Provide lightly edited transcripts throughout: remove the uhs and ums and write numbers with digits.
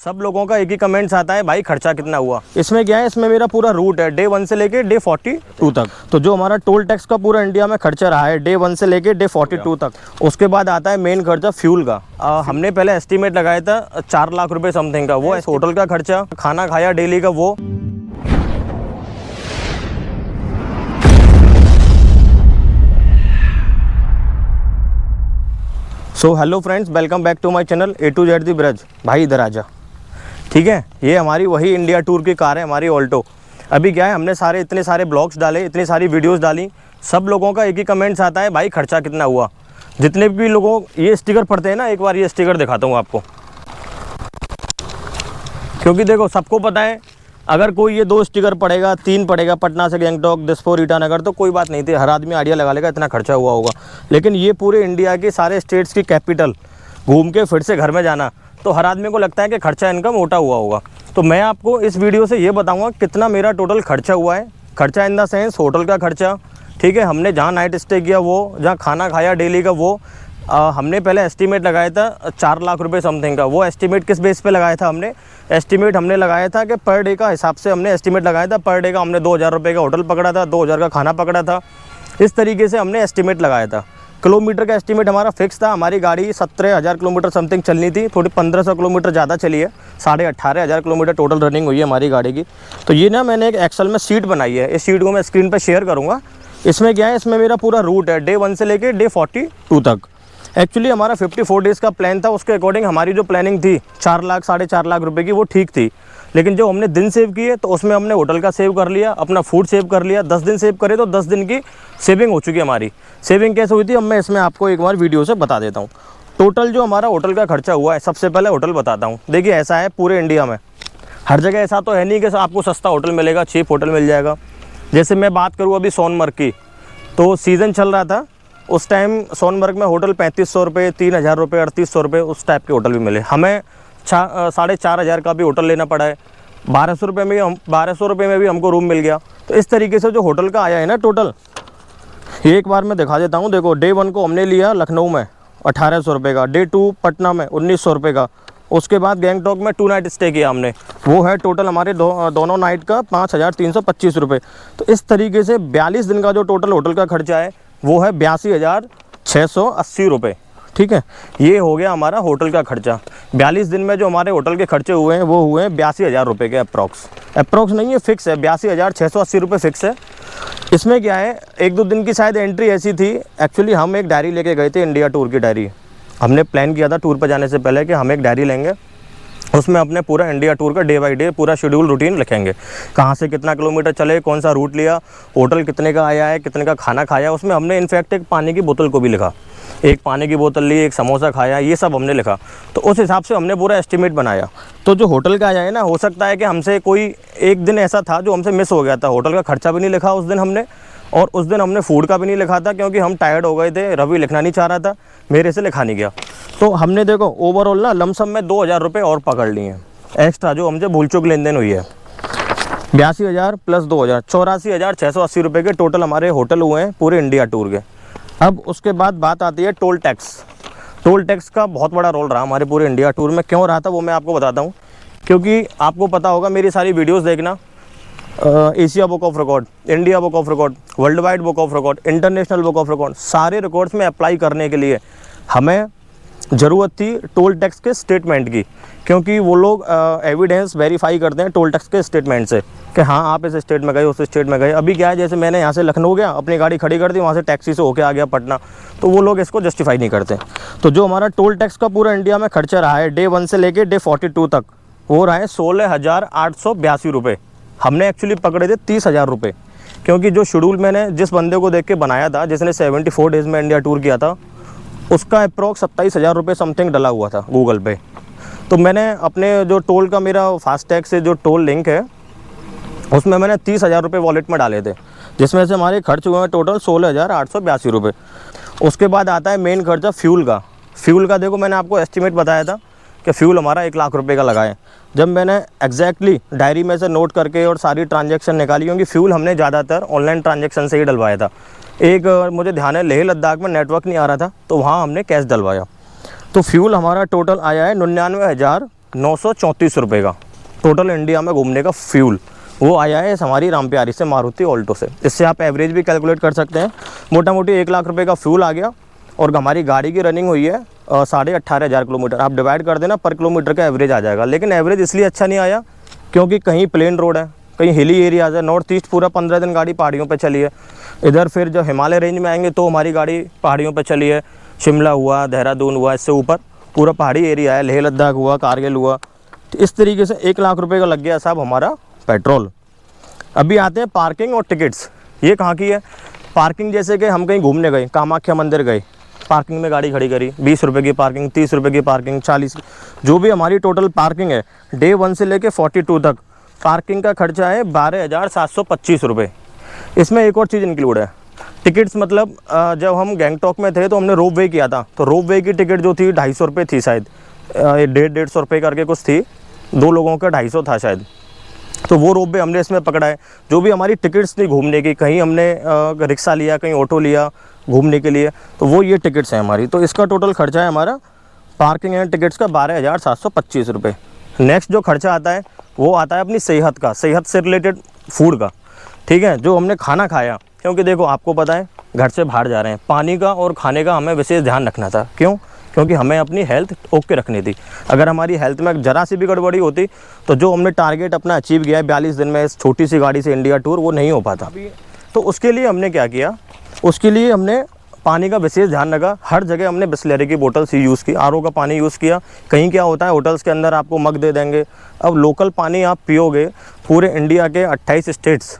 सब लोगों का एक ही कमेंट्स आता है, भाई खर्चा कितना हुआ। इसमें क्या है, इसमें मेरा पूरा रूट है डे 1 से लेके डे 42 तक। तो जो हमारा टोल टैक्स का पूरा इंडिया में खर्चा रहा है डे 1 से लेके डे 42 तक, उसके बाद आता है मेन खर्चा फ्यूल का। हमने पहले एस्टिमेट लगाया था 4 लाख रुपए समथिंग का, वो होटल का खर्चा, खाना खाया डेली का वो। So hello friends, welcome back to my channel A to Z दी ब्रज। भाई इधर आजा, ठीक है। ये हमारी वही इंडिया टूर की कार है, हमारी ऑल्टो। अभी क्या है, हमने इतने सारे ब्लॉग्स डाले, इतनी सारी वीडियोस डाली, सब लोगों का एक ही कमेंट्स आता है, भाई खर्चा कितना हुआ। जितने भी लोगों ये स्टिकर पढ़ते हैं ना, एक बार ये स्टिकर दिखाता हूँ आपको, क्योंकि देखो सबको पता है अगर कोई ये 2 स्टिकर पड़ेगा, 3 पड़ेगा, पटना से गैंगटॉक, दिसपुर, ईटानगर, तो कोई बात नहीं थी, हर आदमी आइडिया लगा लेगा इतना खर्चा हुआ होगा। लेकिन ये पूरे इंडिया के सारे स्टेट्स की कैपिटल घूम के फिर से घर में जाना, तो हर आदमी को लगता है कि खर्चा इनका मोटा हुआ होगा। तो मैं आपको इस वीडियो से ये बताऊंगा कितना मेरा टोटल खर्चा हुआ है। खर्चा इन द सेंस होटल का खर्चा, ठीक है, हमने जहाँ नाइट स्टे किया वो, जहाँ खाना खाया डेली का वो। हमने पहले एस्टीमेट लगाया था 4 लाख रुपए समथिंग का। वो एस्टीमेट किस बेस पे लगाया था हमने हमने लगाया था कि पर डे का हिसाब से हमने एस्टीमेट लगाया था। पर डे का हमने 2000 रुपये का होटल पकड़ा था, 2000 का खाना पकड़ा था। इस तरीके से हमने एस्टीमेट लगाया था। किलोमीटर का एस्टीमेट हमारा फिक्स था। हमारी गाड़ी 17,000 किलोमीटर समथिंग चलनी थी, थोड़ी 1500 किलोमीटर ज़्यादा चली है। 18,500 किलोमीटर टोटल रनिंग हुई है हमारी गाड़ी की। तो ये ना मैंने एक एक्सेल में शीट बनाई है, इस शीट को मैं स्क्रीन पर शेयर करूँगा। इसमें क्या है, इसमें मेरा पूरा रूट है डे 1 से लेके डे 42 तक। एक्चुअली हमारा 54 डेज़ का प्लान था, उसके अकॉर्डिंग हमारी जो प्लानिंग थी 4 लाख 4.5 लाख रुपए की, वो ठीक थी। लेकिन जो हमने दिन सेव किए तो उसमें हमने होटल का सेव कर लिया, अपना फूड सेव कर लिया। 10 दिन सेव करे तो 10 दिन की सेविंग हो चुकी है हमारी। सेविंग कैसे हुई थी, अब मैं इसमें आपको एक बार वीडियो से बता देता हूँ। टोटल जो हमारा होटल का खर्चा हुआ है, सबसे पहले होटल बताता हूँ। देखिए ऐसा है पूरे इंडिया में, हर जगह ऐसा तो है नहीं कि आपको सस्ता होटल मिलेगा, चीप होटल मिल जाएगा। जैसे मैं बात करूँ अभी सोनमर्ग की, तो सीज़न चल रहा था उस टाइम सोनमर्ग में होटल 3500 रुपये, 3000 रुपये, 3800 रुपये, उस टाइप के होटल भी मिले। हमें 4,500 का भी होटल लेना पड़ा है। 1200 रुपये में भी हमको रूम मिल गया। तो इस तरीके से जो होटल का आया है ना टोटल, ये एक बार मैं दिखा देता हूँ। देखो डे 1 को हमने लिया लखनऊ में 1800 रुपये का, डे 2 पटना में 1900 रुपये का, उसके बाद गैंगटॉक में 2 नाइट स्टे किया हमने, वो है टोटल हमारे दोनों नाइट का 5,325 रुपये। तो इस तरीके से 42 दिन का जो टोटल होटल का खर्चा है वो है 82,680 रुपये, ठीक है। ये हो गया हमारा होटल का खर्चा। 42 दिन में जो हमारे होटल के खर्चे हुए हैं वो हुए हैं 82,000 रुपये के अप्रॉक्स नहीं है, फिक्स है 82,680 रुपये फिक्स है। इसमें क्या है, 1-2 दिन की शायद एंट्री ऐसी थी। एक्चुअली हम एक डायरी लेके गए थे, इंडिया टूर की डायरी। हमने प्लान किया था टूर पर जाने से पहले कि हम एक डायरी लेंगे, उसमें अपने पूरा इंडिया टूर का डे बाय डे पूरा शेड्यूल रूटीन लिखेंगे। कहाँ से कितना किलोमीटर चले, कौन सा रूट लिया, होटल कितने का आया है, कितने का खाना खाया। उसमें हमने इनफैक्ट एक पानी की बोतल को भी लिखा, एक पानी की बोतल ली, एक समोसा खाया, ये सब हमने लिखा। तो उस हिसाब से हमने पूरा एस्टिमेट बनाया। तो जो होटल का आया है ना, हो सकता है कि हमसे कोई एक दिन ऐसा था जो हमसे मिस हो गया था। होटल का खर्चा भी नहीं लिखा उस दिन हमने, और उस दिन हमने फूड का भी नहीं लिखा था, क्योंकि हम टायर्ड हो गए थे। रवि लिखना नहीं चाह रहा था, मेरे से लिखा नहीं गया। तो हमने देखो ओवरऑल ना लमसम में 2,000 रुपये और पकड़ लिए हैं एक्स्ट्रा, जो हमसे भूल चूक लेन देन हुई है। 82,000 प्लस 2,000, 84,680 रुपये के टोटल हमारे होटल हुए हैं पूरे इंडिया टूर के। अब उसके बाद बात आती है टोल टैक्स। टोल टैक्स का बहुत बड़ा रोल रहा हमारे पूरे इंडिया टूर में। क्यों रहा था वो मैं आपको बताता हूँ, क्योंकि आपको पता होगा मेरी सारी वीडियोज़ देखना, Asia book of record, India book of record, world wide book of record, international book of record, सारे रिकॉर्ड्स में अप्लाई करने के लिए हमें ज़रूरत थी टोल टैक्स के स्टेटमेंट की। क्योंकि वो लोग एविडेंस वेरीफाई करते हैं टोल टैक्स के स्टेटमेंट से कि हाँ आप इस स्टेट में गए, उस स्टेट में गए। अभी क्या है, जैसे मैंने यहाँ से लखनऊ गया, अपनी गाड़ी खड़ी कर दी, वहाँ से टैक्सी से होके आ गया पटना, तो वो लोग इसको जस्टिफाई नहीं करते। तो जो हमारा टोल टैक्स का पूरा इंडिया में खर्चा रहा है डे 1 से लेके डे 42 तक, वो रहा है 16,882 रुपये। हमने एक्चुअली पकड़े थे 30,000 रुपये, क्योंकि जो शेड्यूल मैंने जिस बंदे को देख के बनाया था, जिसने 74 डेज़ में इंडिया टूर किया था, उसका अप्रॉक्स 27,000 रुपये समथिंग डला हुआ था गूगल पे। तो मैंने अपने जो टोल का मेरा फास्टैग से जो टोल लिंक है, उसमें मैंने 30,000 रुपये वॉलेट में डाले थे, जिसमें से हमारे खर्च हुए हैं टोटल 16,882 रुपये। उसके बाद आता है मेन खर्चा फ्यूल का। फ्यूल का देखो मैंने आपको एस्टिमेट बताया था कि फ्यूल हमारा 1 लाख रुपये का लगा है। जब मैंने एग्जैक्टली डायरी में से नोट करके और सारी ट्रांजैक्शन निकाली, क्योंकि फ्यूल हमने ज़्यादातर ऑनलाइन ट्रांजैक्शन से ही डलवाया था। एक मुझे ध्यान है, लेह लद्दाख में नेटवर्क नहीं आ रहा था, तो वहाँ हमने कैश डलवाया। तो फ्यूल हमारा टोटल आया है 99,000 934 रुपये का टोटल इंडिया में घूमने का फ्यूल वो आया है हमारी रामप्यारी से, मारुति ऑल्टो से। इससे आप एवरेज भी कैलकुलेट कर सकते हैं। मोटा मोटी 1 लाख रुपए का फ्यूल आ गया और हमारी गाड़ी की रनिंग हुई है 18,500 किलोमीटर। आप डिवाइड कर देना, पर किलोमीटर का एवरेज आ जाएगा। लेकिन एवरेज इसलिए अच्छा नहीं आया क्योंकि कहीं प्लेन रोड है, कहीं हिली एरियाज़ है। नॉर्थ ईस्ट पूरा 15 दिन गाड़ी पहाड़ियों पे चली है। इधर फिर जब हिमालय रेंज में आएंगे तो हमारी गाड़ी पहाड़ियों पे चली है। शिमला हुआ, देहरादून हुआ, इससे ऊपर पूरा पहाड़ी एरिया है। लेह लद्दाख हुआ, कारगिल हुआ। तो इस तरीके से 1 लाख रुपये का लग गया साहब हमारा पेट्रोल। अभी आते हैं पार्किंग और टिकट्स। ये कहाँ की है पार्किंग? जैसे कि हम कहीं घूमने गए, कामाख्या मंदिर गए, पार्किंग में गाड़ी खड़ी करी, 20 रुपये की पार्किंग, 30 रुपये की पार्किंग, 40, जो भी हमारी टोटल पार्किंग है डे 1 से लेके 42 तक पार्किंग का खर्चा है 12,725 रुपये। इसमें एक और चीज़ इंक्लूड है, टिकट्स। मतलब जब हम गैंगटॉक में थे तो हमने रोप वे किया था, तो रोप वे की टिकट जो थी 250 रुपये थी शायद, 150 रुपये करके कुछ थी, 2 लोगों का 250 था शायद। तो वो रोप वे हमने इसमें पकड़ा है। जो भी हमारी टिकट्स थी घूमने की, कहीं हमने रिक्शा लिया, कहीं ऑटो लिया घूमने के लिए, तो वो ये टिकट्स हैं हमारी। तो इसका टोटल खर्चा है हमारा पार्किंग एंड टिकट्स का 12,725 रुपये। नेक्स्ट जो खर्चा आता है वो आता है अपनी सेहत का, सेहत से रिलेटेड फूड का। ठीक है, जो हमने खाना खाया, क्योंकि देखो आपको पता है घर से बाहर जा रहे हैं, पानी का और खाने का हमें विशेष ध्यान रखना था। क्यों? क्योंकि हमें अपनी हेल्थ ओके रखनी थी। अगर हमारी हेल्थ में ज़रा सी भी गड़बड़ी होती तो जो हमने टारगेट अपना अचीव किया है 42 दिन में इस छोटी सी गाड़ी से इंडिया टूर, वो नहीं हो पाता। तो उसके लिए हमने क्या किया, उसके लिए हमने पानी का विशेष ध्यान रखा। हर जगह हमने बिस्लेरी की बोतल्स ही यूज़ की, आरओ का पानी यूज़ किया। कहीं क्या होता है होटल्स के अंदर आपको मग दे देंगे। अब लोकल पानी आप पियोगे, पूरे इंडिया के 28 स्टेट्स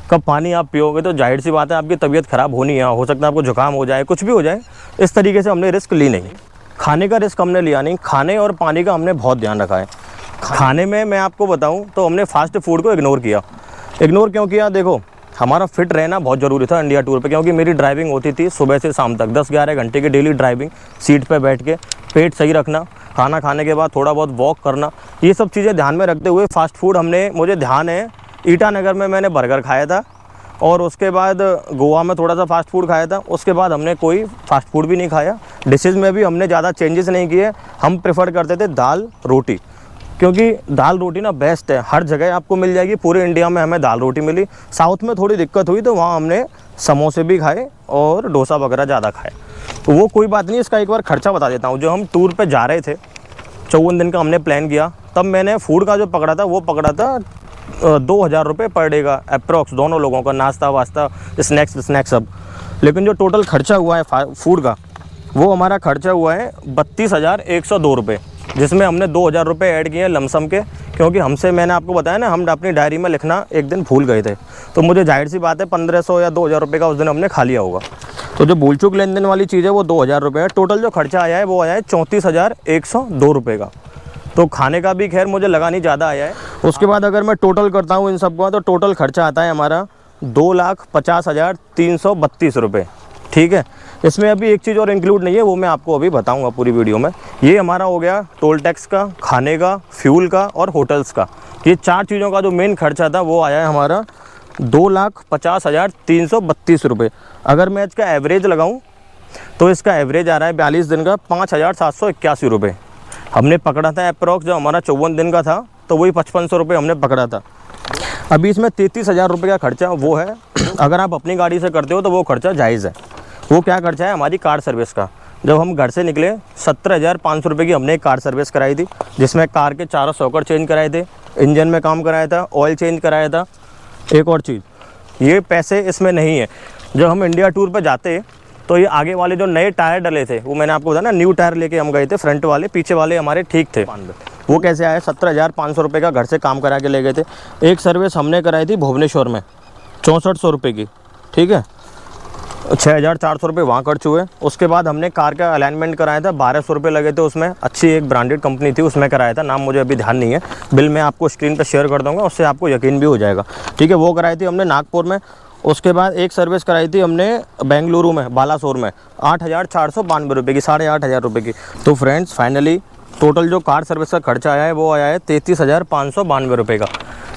का पानी आप पियोगे तो जाहिर सी बात है आपकी तबीयत ख़राब होनी है, हो सकता है आपको जुकाम हो जाए, कुछ भी हो जाए। इस तरीके से हमने रिस्क ली नहीं। खाने का रिस्क हमने लिया नहीं, खाने और पानी का हमने बहुत ध्यान रखा है। खाने में मैं आपको बताऊं तो हमने फास्ट फूड को इग्नोर किया। इग्नोर क्यों किया? देखो हमारा फिट रहना बहुत ज़रूरी था इंडिया टूर पे, क्योंकि मेरी ड्राइविंग होती थी सुबह से शाम तक 10-11 घंटे की डेली ड्राइविंग, सीट पे बैठ के, पेट सही रखना, खाना खाने के बाद थोड़ा बहुत वॉक करना, ये सब चीज़ें ध्यान में रखते हुए फास्ट फूड हमने, मुझे ध्यान है ईटानगर में मैंने बर्गर खाया था और उसके बाद गोवा में थोड़ा सा फास्ट फूड खाया था। उसके बाद हमने कोई फास्ट फूड भी नहीं खाया। डिशेज़ में भी हमने ज़्यादा चेंजेस नहीं किए। हम प्रेफर करते थे दाल रोटी, क्योंकि दाल रोटी ना बेस्ट है, हर जगह आपको मिल जाएगी। पूरे इंडिया में हमें दाल रोटी मिली। साउथ में थोड़ी दिक्कत हुई तो वहाँ हमने समोसे भी खाए और डोसा वगैरह ज़्यादा खाए। तो वो कोई बात नहीं। इसका एक बार खर्चा बता देता हूँ। जो हम टूर पे जा रहे थे, 54 दिन का हमने प्लान किया, तब मैंने फूड का जो पकड़ा था वो पकड़ा था 2,000 रुपये पर डे का अप्रॉक्स, दोनों लोगों का, नाश्ता वास्ता, स्नैक्स सब। लेकिन जो टोटल खर्चा हुआ है फूड का, वो हमारा खर्चा हुआ है 32,102 रुपये, जिसमें हमने 2,000 रुपये ऐड किए हैं लमसम के। क्योंकि हमसे, मैंने आपको बताया ना, हम अपनी डायरी में लिखना एक दिन भूल गए थे, तो मुझे जाहिर सी बात है 1,500 या 2,000 रुपये का उस दिन हमने खा लिया होगा। तो जो भूल चूक लेन देन वाली चीज़ है वो 2,000 रुपये है। टोटल जो खर्चा आया है वो आया है 34,102 रुपये का। तो खाने का भी खैर मुझे लगा नहीं ज़्यादा आया है। उसके बाद अगर मैं टोटल करता हूँ इन सब का, तो टोटल खर्चा आता है हमारा 2,50,332 रुपये। ठीक है, इसमें अभी एक चीज़ और इंक्लूड नहीं है, वो मैं आपको अभी बताऊंगा पूरी वीडियो में। ये हमारा हो गया टोल टैक्स का, खाने का, फ्यूल का और होटल्स का। ये 4 चीज़ों का जो मेन खर्चा था वो आया है हमारा 2,50,332 रुपये। अगर मैं इसका एवरेज लगाऊं तो इसका एवरेज आ रहा है 42 दिन का 5,781 रुपये। हमने पकड़ा था अप्रॉक्स, जब हमारा 54 दिन का था तो वही 5500 रुपये हमने पकड़ा था। अभी इसमें 33,000 रुपये का खर्चा वो है। अगर आप अपनी गाड़ी से करते हो तो वो खर्चा जायज़ है। वो क्या खर्चा है? हमारी कार सर्विस का। जब हम घर से निकले 17,500 रुपये की हमने एक कार सर्विस कराई थी, जिसमें कार के 4 सॉकर चेंज कराए थे, इंजन में काम कराया था, ऑयल चेंज कराया था। एक और चीज़, ये पैसे इसमें नहीं है। जब हम इंडिया टूर पर जाते तो ये आगे वाले जो नए टायर डले थे, वो मैंने आपको बताया ना, न्यू टायर लेके हम गए थे, फ्रंट वाले, पीछे वाले हमारे ठीक थे। वो कैसे आए? 17,500 रुपये का घर से काम करा के ले गए थे। एक सर्विस हमने कराई थी भुवनेश्वर में 6400 रुपये की। ठीक है, 6,400 रुपये वहाँ खर्च हुए। उसके बाद हमने कार का अलाइनमेंट कराया था, 1,200 रुपये लगे थे उसमें। अच्छी एक ब्रांडेड कंपनी थी, उसमें कराया था, नाम मुझे अभी ध्यान नहीं है। बिल मैं आपको स्क्रीन पर शेयर कर दूँगा, उससे आपको यकीन भी हो जाएगा। ठीक है, वो कराई थी हमने नागपुर में। उसके बाद एक सर्विस कराई थी हमने बेंगलुरु में, बालासोर में, 8,492 रुपये की, 8,500 रुपये की। तो फ्रेंड्स, फाइनली टोटल जो कार सर्विस का खर्चा आया है वो आया है 33,592 रुपये का।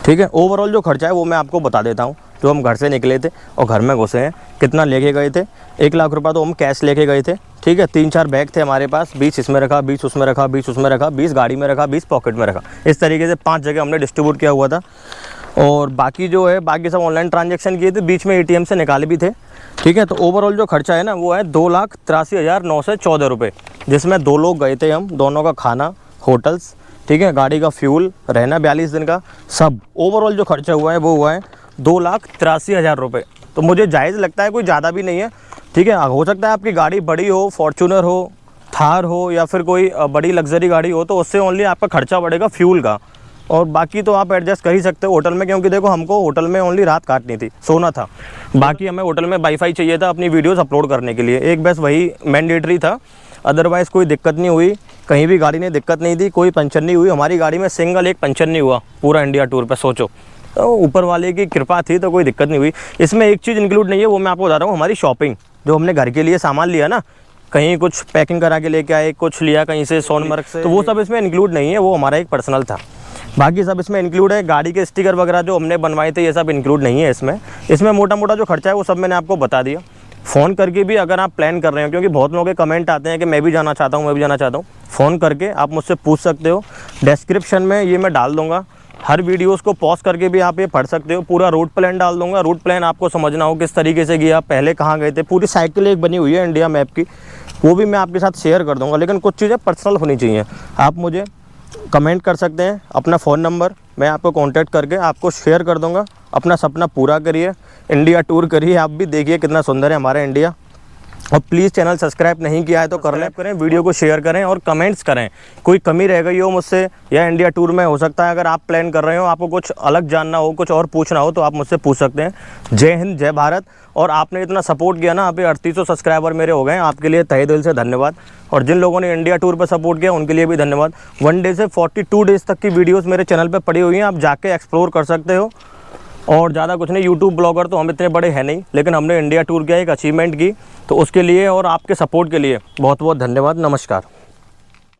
ठीक है, ओवरऑल जो खर्चा है वो मैं आपको बता देता हूँ। जो हम घर से निकले थे और घर में घुसे हैं, कितना लेके गए थे? 1 लाख रुपये तो हम कैश लेके गए थे। ठीक है। 3-4 बैग थे हमारे पास, 20 इसमें रखा, 20 उसमें रखा, 20 उसमें रखा, 20 गाड़ी में रखा, 20 पॉकेट में रखा। इस तरीके से 5 जगह हमने डिस्ट्रीब्यूट किया हुआ था। और बाकी जो है बाकी सब ऑनलाइन ट्रांजैक्शन किए थे, बीच में ATM से निकाले भी थे, ठीक है। तो ओवरऑल जो खर्चा है ना वो है 2,83,914 रुपये, जिसमें 2 लोग गए थे हम, दोनों का खाना, होटल्स, ठीक है, गाड़ी का फ्यूल, रहना 42 दिन का, सब ओवरऑल जो खर्चा हुआ है वो हुआ है 2,83,000 रुपये। तो मुझे जायज़ लगता है, कोई ज़्यादा भी नहीं है, ठीक है। हो सकता है आपकी गाड़ी बड़ी हो, फॉर्च्यूनर हो, थार हो, या फिर कोई बड़ी लग्जरी गाड़ी हो, तो उससे ओनली आपका खर्चा बढ़ेगा फ्यूल का, और बाकी तो आप एडजस्ट कर ही सकते हो होटल में, क्योंकि देखो हमको होटल में ओनली रात काटनी थी, सोना था, बाकी हमें होटल में वाईफाई चाहिए था अपनी वीडियोस अपलोड करने के लिए, एक बस वही मैंडेटरी था। अदरवाइज़ कोई दिक्कत नहीं हुई, कहीं भी गाड़ी में दिक्कत नहीं थी, कोई पंचर नहीं हुई हमारी गाड़ी में, सिंगल एक पंचर नहीं हुआ पूरा इंडिया टूर पर, सोचो। तो ऊपर वाले की कृपा थी, तो कोई दिक्कत नहीं हुई। इसमें एक चीज़ इंक्लूड नहीं है, वो मैं आपको बता रहा हूँ, हमारी शॉपिंग, जो हमने घर के लिए सामान लिया ना, कहीं कुछ पैकिंग करा के लेके आए, कुछ लिया कहीं से सोनमर्ग से, तो वो सब इसमें इंक्लूड नहीं है, वो हमारा एक पर्सनल था। बाकी सब इसमें इंक्लूड है। गाड़ी के स्टिकर वगैरह जो हमने बनवाए थे ये सब इंक्लूड नहीं है इसमें मोटा मोटा जो खर्चा है वो सब मैंने आपको बता दिया। फ़ोन करके भी अगर आप प्लान कर रहे हो, क्योंकि बहुत लोगों के कमेंट आते हैं कि मैं भी जाना चाहता हूँ, मैं भी जाना चाहता हूँ, फ़ोन करके आप मुझसे पूछ सकते हो। डिस्क्रिप्शन में ये मैं डाल दूँगा, हर वीडियोस को पॉज करके भी आप ये पढ़ सकते हो, पूरा रूट प्लान डाल दूँगा। रूट प्लान आपको समझना हो किस तरीके से गया, पहले कहाँ गए थे, पूरी साइकिल एक बनी हुई है इंडिया मैप की, वो भी मैं आपके साथ शेयर कर दूँगा। लेकिन कुछ चीज़ें पर्सनल होनी चाहिए। आप मुझे कमेंट कर सकते हैं, अपना फ़ोन नंबर मैं आपको कांटेक्ट करके आपको शेयर कर दूंगा। अपना सपना पूरा करिए, इंडिया टूर करिए, आप भी देखिए कितना सुंदर है हमारा इंडिया। और प्लीज़ चैनल सब्सक्राइब नहीं किया है तो कर लें, करें, वीडियो को शेयर करें और कमेंट्स करें। कोई कमी रह गई हो मुझसे या इंडिया टूर में, हो सकता है अगर आप प्लान कर रहे हो, आपको कुछ अलग जानना हो, कुछ और पूछना हो, तो आप मुझसे पूछ सकते हैं। जय हिंद, जय भारत। और आपने इतना सपोर्ट किया ना, अभी 3800 सब्सक्राइबर मेरे हो गए, आपके लिए तहे दिल से धन्यवाद। और जिन लोगों ने इंडिया टूर पर सपोर्ट किया उनके लिए भी धन्यवाद। 1 डे से 42 डेज़ तक की वीडियोज़ मेरे चैनल पर पड़ी हुई हैं, आप जाके एक्सप्लोर कर सकते हो। और ज़्यादा कुछ नहीं, यूट्यूब ब्लॉगर तो हम इतने बड़े हैं नहीं, लेकिन हमने इंडिया टूर किया, एक अचीवमेंट की, तो उसके लिए और आपके सपोर्ट के लिए बहुत बहुत धन्यवाद। नमस्कार।